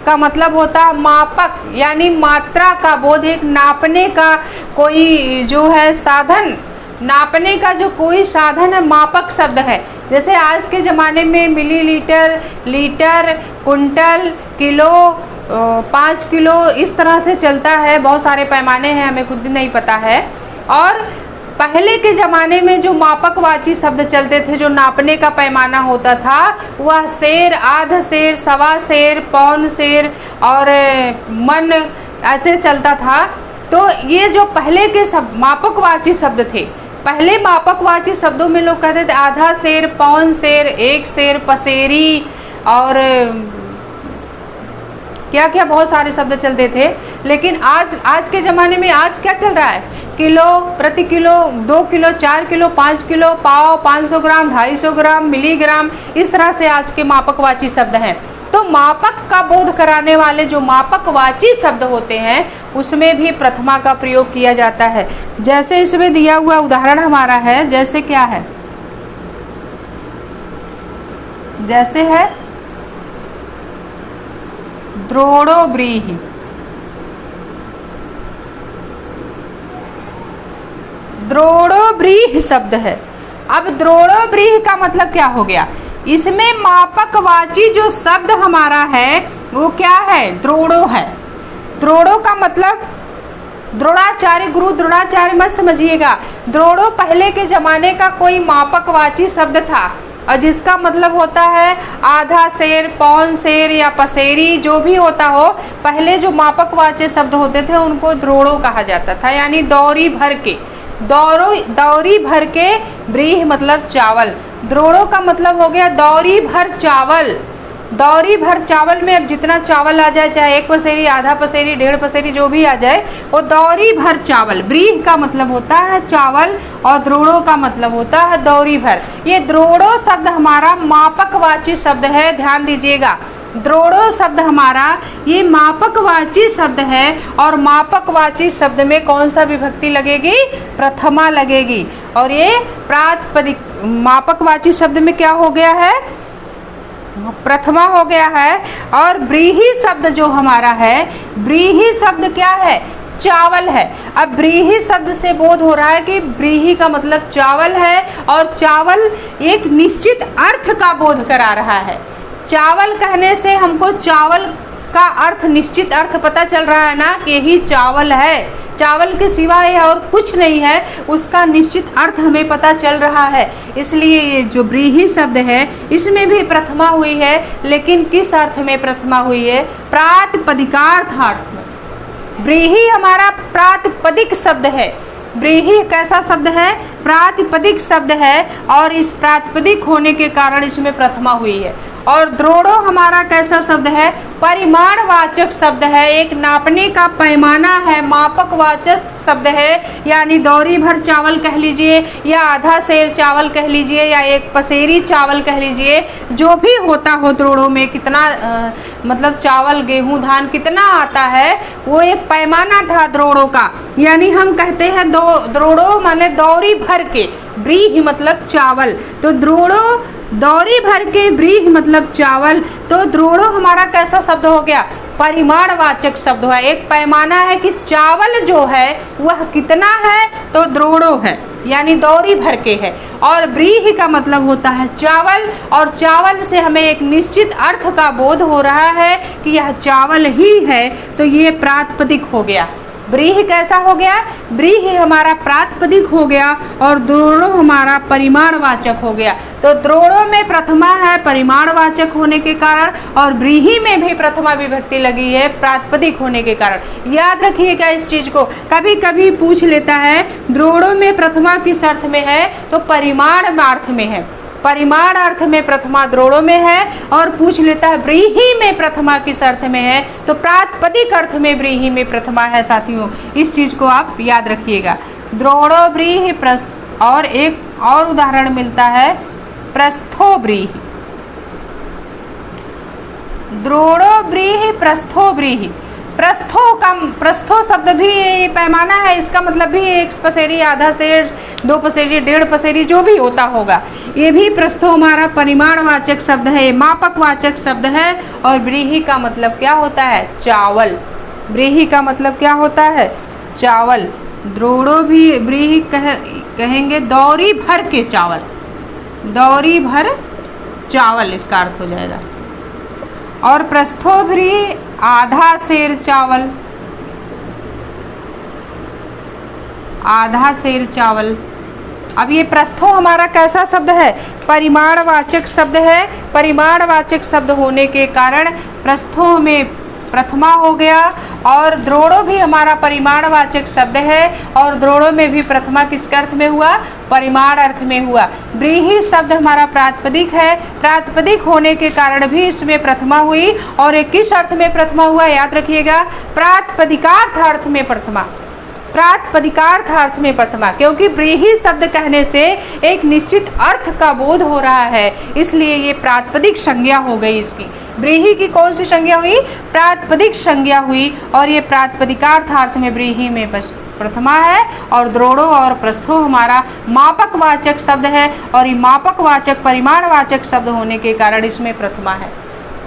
का मतलब होता है मापक, यानी मात्रा का बोध, एक नापने का कोई जो है साधन, नापने का जो कोई साधन है, मापक शब्द है। जैसे आज के ज़माने में millilitre, litre, quintal, kilo, 5 kilo, इस तरह से चलता है। बहुत सारे पैमाने हैं, हमें खुद नहीं पता है। और पहले के ज़माने में जो मापकवाची शब्द चलते थे, जो नापने का पैमाना होता था, वह सेर, आध सेर, सवा सेर, पौन सेर और मन ऐसे चलता था। तो ये जो पहले के सब मापकवाची शब्द थे, पहले मापकवाची शब्दों में लोग कहते थे आधा सेर, पौन सेर, 1 सेर, पसेरी और क्या क्या बहुत सारे शब्द चलते थे। लेकिन आज के ज़माने में आज क्या चल रहा है? किलो, प्रति किलो, 2 किलो, 4 किलो, 5 किलो, पाव, 500 ग्राम, 250 ग्राम, मिलीग्राम, इस तरह से आज के मापकवाची शब्द हैं। तो मापक का बोध कराने वाले जो मापकवाची शब्द होते हैं उसमें भी प्रथमा का प्रयोग किया जाता है। जैसे इसमें दिया हुआ उदाहरण हमारा है, जैसे क्या है? जैसे है द्रोणोव्रीहि। द्रोणोव्रीहि शब्द है। अब द्रोणोव्रीहि का मतलब क्या हो गया? इसमें मापकवाची जो शब्द हमारा है वो क्या है? द्रोणो है। द्रोणो का मतलब द्रोणाचार्य, गुरु द्रोणाचार्य मत समझिएगा। द्रोणो पहले के जमाने का कोई मापकवाची शब्द था और जिसका मतलब होता है आधा सेर, पौन सेर या पसेरी, जो भी होता हो। पहले जो मापकवाची शब्द होते थे उनको द्रोणो कहा जाता था, यानी दौरी भर के, दौरी भर के, व्रीहि मतलब चावल। द्रोणों का मतलब हो गया दौरी भर चावल। दौरी भर चावल में अब जितना चावल आ जाए, चाहे 1 पसेरी, आधा पसेरी, 1.5 पसेरी, जो भी आ जाए, वो दौरी भर चावल। ब्रीह का मतलब होता है चावल और द्रोड़ो का मतलब होता है दौरी भर। ये द्रोड़ो शब्द हमारा मापकवाची शब्द है, ध्यान दीजिएगा। द्रोड़ो शब्द हमारा ये मापकवाची शब्द है, और मापकवाची शब्द में कौन सा विभक्ति लगेगी? प्रथमा लगेगी। और ये प्रातिपदिक मापकवाची शब्द में क्या हो गया है? प्रथमा हो गया है। और ब्रीही शब्द जो हमारा है, ब्रीही शब्द क्या है? चावल है। अब ब्रीही शब्द से बोध हो रहा है कि ब्रीही का मतलब चावल है, और चावल एक निश्चित अर्थ का बोध करा रहा है। चावल कहने से हमको चावल का अर्थ, निश्चित अर्थ पता चल रहा है ना कि यही चावल है, चावल के सिवा यह और कुछ नहीं है, उसका निश्चित अर्थ हमें पता चल रहा है। इसलिए ये जो ब्रीही शब्द है इसमें भी प्रथमा हुई है, लेकिन किस अर्थ में प्रथमा हुई है? प्रातिपदिकार्थ अर्थ में। ब्रीही हमारा प्रातिपदिक शब्द है। ब्रीही कैसा शब्द है? प्रातिपदिक शब्द है, और इस प्रातिपदिक होने के कारण इसमें प्रथमा हुई है। और द्रोड़ो हमारा कैसा शब्द है? परिमाणवाचक शब्द है, एक नापने का पैमाना है, मापकवाचक शब्द है। यानी दौरी भर चावल कह लीजिए, या आधा सेर चावल कह लीजिए, या 1 पसेरी चावल कह लीजिए, जो भी होता हो द्रोड़ो में कितना मतलब चावल, गेहूं, धान कितना आता है, वो एक पैमाना था द्रोड़ो का। यानी हम कहते हैं द्रोड़ो माने दौरी भर के, ब्रीह मतलब चावल, तो द्रोड़ो दौरी भर के, ब्रीह मतलब चावल। तो द्रोड़ो हमारा कैसा शब्द हो गया? परिमाणवाचक शब्द है, एक पैमाना है कि चावल जो है वह कितना है, तो द्रोड़ो है, यानी दौरी भर के है। और ब्रीह का मतलब होता है चावल, और चावल से हमें एक निश्चित अर्थ का बोध हो रहा है कि यह चावल ही है, तो ये प्रातिपदिक हो गया। ब्रीह कैसा हो गया? ब्रीह हमारा प्रातिपदिक हो गया, और द्रोड़ो हमारा परिमाणवाचक हो गया। तो द्रोड़ो में प्रथमा है परिमाणवाचक होने के कारण, और ब्रीही में भी प्रथमा विभक्ति लगी है प्रातिपदिक होने के कारण। याद रखिएगा इस चीज को, कभी कभी पूछ लेता है द्रोड़ो में प्रथमा किस अर्थ में है, तो परिमाण अर्थ में है। परिमाण अर्थ में प्रथमा द्रोड़ो में है, और पूछ लेता है ब्रीही में प्रथमा किस अर्थ में है, तो प्रातिपदिक अर्थ में ब्रीही में प्रथमा है। साथियों इस चीज को आप याद रखिएगा। द्रोड़ो ब्रीही प्रस्थ, और एक और उदाहरण मिलता है प्रस्थो ब्रीही। द्रोड़ो ब्रीही प्रस्थो ब्रीही। प्रस्थो शब्द भी पैमाना है, इसका मतलब भी 1 पसेरी, आधा सेर, 2 पसेरी, 1.5 पसेरी, जो भी होता होगा। ये भी प्रस्थो हमारा परिमाणवाचक शब्द है, मापकवाचक शब्द है। और ब्रीही का मतलब क्या होता है? चावल। ब्रीही का मतलब क्या होता है? चावल। द्रोड़ो भी ब्रीही कहेंगे दौरी भर के चावल, दौरी भर चावल इसका अर्थ हो जाएगा। और प्रस्थो ब्रीही आधा सेर चावल, आधा सेर चावल। अब ये प्रस्थो हमारा कैसा शब्द है? परिमाणवाचक शब्द है। परिमाणवाचक शब्द होने के कारण प्रस्थो में प्रथमा हो गया, और द्रोड़ो भी हमारा परिमाणवाचक शब्द है, और द्रोड़ो में भी प्रथमा किस अर्थ में हुआ? परिमाण अर्थ में हुआ। ब्रीही शब्द हमारा प्रातिपदिक है, प्रातिपदिक होने के कारण भी इसमें प्रथमा हुई, और एक किस अर्थ में प्रथमा हुआ? याद रखिएगा, प्रातिपदिकार्थ अर्थ में प्रथमा, प्रातिपदिकार्थ अर्थ में प्रथमा। क्योंकि ब्रीही शब्द कहने से एक निश्चित अर्थ का बोध हो रहा है, इसलिए ये प्रातिपदिक संज्ञा हो गई इसकी। ब्रीही की कौन सी संज्ञा हुई? प्रातिपदिक संज्ञा हुई, और ये प्रातिपदिकार्थ अर्थ में ब्रीही में प्रथमा है। और द्रोड़ो और प्रस्थो हमारा मापकवाचक शब्द है, और ये मापकवाचक परिमाणवाचक शब्द होने के कारण इसमें प्रथमा है।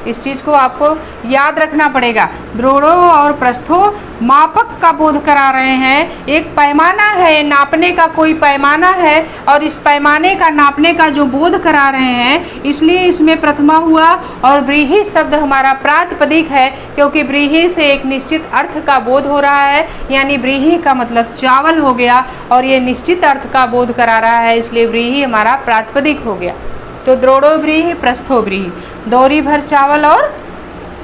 इस चीज़ को आपको याद रखना पड़ेगा। द्रोड़ो और प्रस्थो मापक का बोध करा रहे हैं, एक पैमाना है, नापने का कोई पैमाना है, और इस पैमाने का नापने का जो बोध करा रहे हैं, इसलिए इसमें प्रथमा हुआ। और ब्रीही शब्द हमारा प्रातिपदिक है, क्योंकि ब्रीही से एक निश्चित अर्थ का बोध हो रहा है, यानी ब्रीही का मतलब चावल हो गया, और ये निश्चित अर्थ का बोध करा रहा है, इसलिए ब्रीही हमारा प्रातिपदिक हो गया। तो द्रोड़ो ब्रीही प्रस्थो ब्रीही, दौरी भर चावल और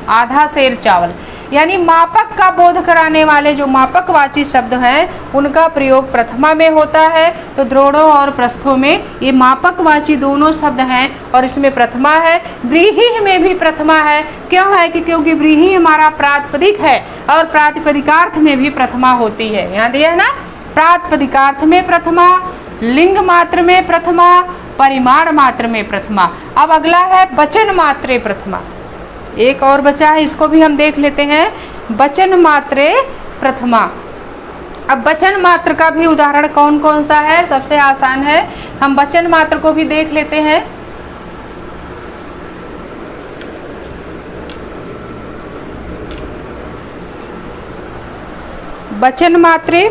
आधा सेर चावल। यानी मापक का बोध कराने वाले जो मापकवाची शब्द हैं उनका प्रयोग प्रथमा में होता है। तो द्रोणों और प्रस्थों में ये मापकवाची दोनों शब्द हैं और इसमें प्रथमा है। व्रीहि में भी प्रथमा है। क्यों है कि क्योंकि व्रीहि हमारा प्रातिपदिक है और प्रातिपदिकार्थ में भी प्रथमा होती है। यहाँ दिया है ना, प्रातिपदिकार्थ में प्रथमा, लिंग मात्र में प्रथमा, परिमाण मात्र में प्रथमा। अब अगला है वचन मात्रे प्रथमा। एक और बचा है, इसको भी हम देख लेते हैं, वचन मात्रे प्रथमा। अब वचन मात्र का भी उदाहरण कौन कौन सा है, सबसे आसान है, हम वचन मात्र को भी देख लेते हैं। वचन मात्रे,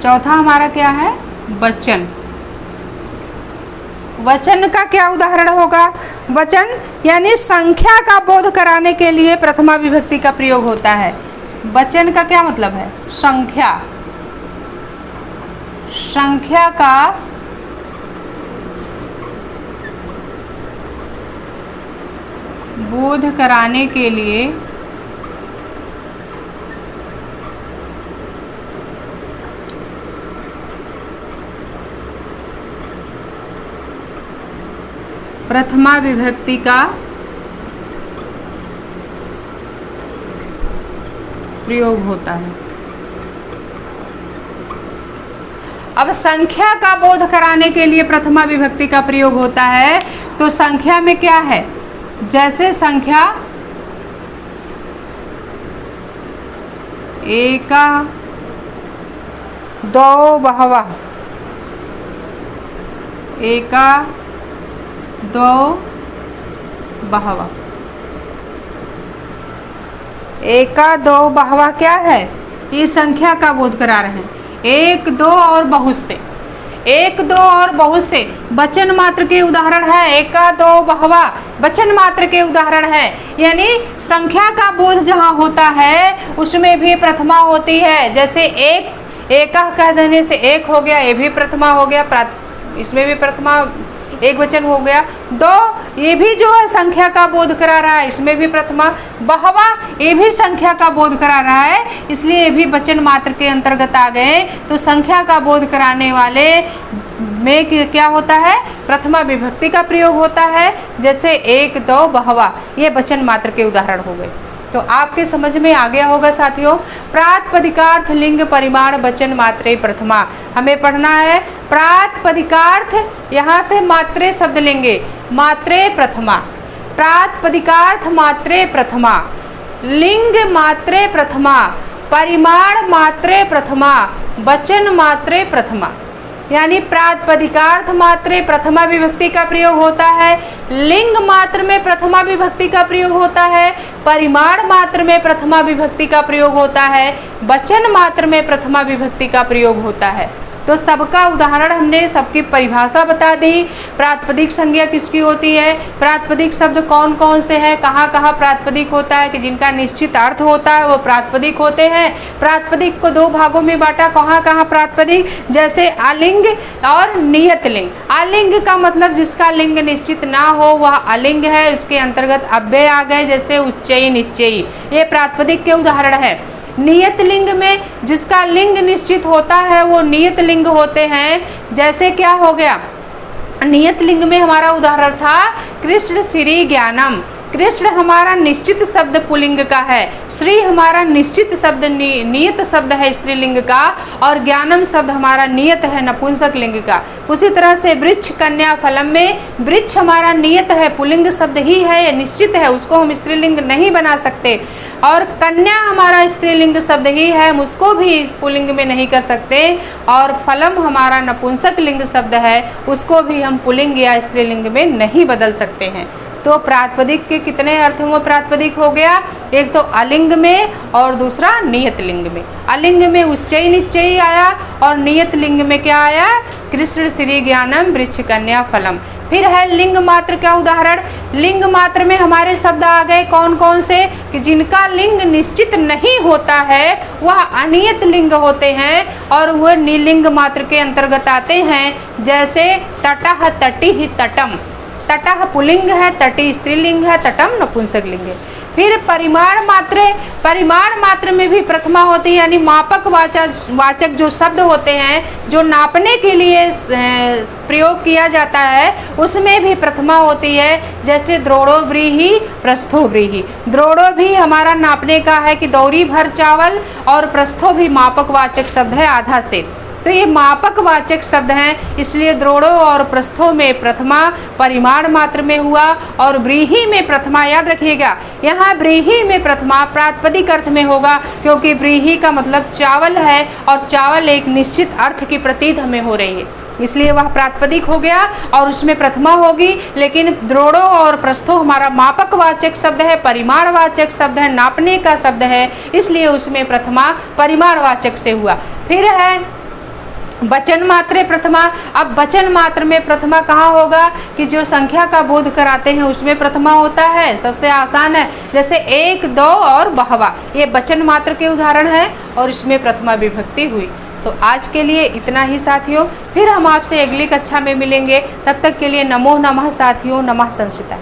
चौथा हमारा क्या है, वचन। वचन का क्या उदाहरण होगा, वचन यानी संख्या का बोध कराने के लिए प्रथमा विभक्ति का प्रयोग होता है। वचन का क्या मतलब है, संख्या, संख्या का बोध कराने के लिए प्रथमा विभक्ति का प्रयोग होता है। अब संख्या का बोध कराने के लिए प्रथमा विभक्ति का प्रयोग होता है, तो संख्या में क्या है, जैसे संख्या एका दो बहवा, एका दो बहवा, एका दो बहवा क्या है, ये संख्या का बोध करा रहे हैं। एक दो और बहुत से, एक दो और बहुत से वचन मात्र के उदाहरण है। एका दो बहवा वचन मात्र के उदाहरण है, यानी संख्या का बोध जहाँ होता है उसमें भी प्रथमा होती है। जैसे एक, एका कह देने से एक हो गया, ये भी प्रथमा हो गया, इसमें भी प्रथमा एक वचन हो गया। दो, ये भी जो है संख्या का बोध करा रहा है, इसमें भी प्रथमा। बहवा, ये भी संख्या का बोध करा रहा है, इसलिए ये भी वचन मात्र के अंतर्गत आ गए। तो संख्या का बोध कराने वाले में क्या होता है, प्रथमा विभक्ति का प्रयोग होता है। जैसे एक दो बहवा, ये वचन मात्र के उदाहरण हो गए। तो आपके समझ में आ गया होगा साथियों। प्रातिपदिकार्थ, लिंग, परिमाण, वचन मात्रे प्रथमा हमें पढ़ना है। प्रातिपदिकार्थ, यहाँ से मात्रे शब्द लेंगे, मात्रे प्रथमा। प्रातिपदिकार्थ मात्रे प्रथमा, लिंग मात्रे प्रथमा, परिमाण मात्रे प्रथमा, वचन मात्रे प्रथमा। यानी प्रातिपदिकार्थ मात्रे प्रथमा विभक्ति का प्रयोग होता है, लिंग मात्र में प्रथमा विभक्ति का प्रयोग होता है, परिमाण मात्र में प्रथमा विभक्ति का प्रयोग होता है, वचन मात्र में प्रथमा विभक्ति का प्रयोग होता है। तो सबका उदाहरण हमने, सबकी परिभाषा बता दी। प्रातिपदिक संज्ञा किसकी होती है, प्रातिपदिक शब्द कौन कौन से हैं, कहाँ कहाँ प्रातिपदिक होता है, कि जिनका निश्चित अर्थ होता है वो प्रातिपदिक होते हैं। प्रातिपदिक को दो भागों में बांटा, कहाँ कहाँ प्रातिपदिक, जैसे आलिंग और नियत लिंग। आलिंग का मतलब जिसका लिंग निश्चित ना हो वह अलिंग है, उसके अंतर्गत अव्यय आ गए, जैसे उच्चई निश्चयी, ये प्रातिपदिक के उदाहरण है। नियत लिंग में जिसका लिंग निश्चित होता है वो नियत लिंग होते हैं। जैसे क्या हो गया, नियत लिंग में हमारा उदाहरण था कृष्ण श्री ज्ञानम। कृष्ण हमारा निश्चित शब्द पुल्लिंग का है, श्री हमारा निश्चित शब्द नियत शब्द है स्त्रीलिंग का, और ज्ञानम शब्द हमारा नियत है नपुंसक लिंग का। उसी तरह से वृक्ष, कन्या, फलम में वृक्ष हमारा नियत है, पुल्लिंग शब्द ही है, निश्चित है, उसको हम स्त्रीलिंग नहीं बना सकते। और कन्या हमारा स्त्रीलिंग शब्द ही है, हम उसको भी पुल्लिंग में नहीं कर सकते। और फलम हमारा नपुंसक लिंग शब्द है, उसको भी हम पुल्लिंग या स्त्रीलिंग में नहीं बदल सकते हैं। तो प्रातिपदिक के कितने अर्थों में प्रातिपदिक हो गया, एक तो अलिंग में और दूसरा नियत लिंग में। अलिंग में उच्चई निश्चयी आया और नियत लिंग में क्या आया, कृष्ण श्री ज्ञानम, वृक्ष, कन्या, फलम। फिर है लिंग मात्र का उदाहरण। लिंग मात्र में हमारे शब्द आ गए कौन कौन से, कि जिनका लिंग निश्चित नहीं होता है वह अनियत लिंग होते हैं और वह निलिंग मात्र के अंतर्गत आते हैं। जैसे तटः, तटिः, तटम। तटः पुल्लिंग है, तटि स्त्रीलिंग है, तटम नपुंसक लिंग है। फिर परिमाण मात्र में भी प्रथमा होती है, यानी मापक वाचक जो शब्द होते हैं जो नापने के लिए प्रयोग किया जाता है उसमें भी प्रथमा होती है। जैसे द्रोणो व्रीहि, प्रस्थो व्रीहि। द्रोणो भी हमारा नापने का है कि दौरी भर चावल, और प्रस्थो भी मापक वाचक शब्द है आधा से। तो ये मापक वाचक शब्द हैं, इसलिए द्रोणो और प्रस्थो में प्रथमा परिमाण मात्र में हुआ, और व्रीहि में प्रथमा, याद रखिएगा यहाँ व्रीहि में प्रथमा प्रातिपदिक अर्थ में होगा, क्योंकि व्रीहि का मतलब चावल है और चावल एक निश्चित अर्थ की प्रतीत हमें हो रही है, इसलिए वह प्रातिपदिक हो गया और उसमें प्रथमा होगी। लेकिन द्रोणो और प्रस्थो हमारा मापक वाचक शब्द है, परिमाण वाचक शब्द है, नापने का शब्द है, इसलिए उसमें प्रथमा परिमाण वाचक से हुआ। फिर है वचन मात्रे प्रथमा। अब वचन मात्र में प्रथमा कहाँ होगा कि जो संख्या का बोध कराते हैं उसमें प्रथमा होता है, सबसे आसान है। जैसे 1, 2 और बहवा, ये वचन मात्र के उदाहरण हैं और इसमें प्रथमा विभक्ति हुई। तो आज के लिए इतना ही साथियों, फिर हम आपसे अगली कक्षा में मिलेंगे। तब तक के लिए नमो नमः साथियों, नमः संस्कृता।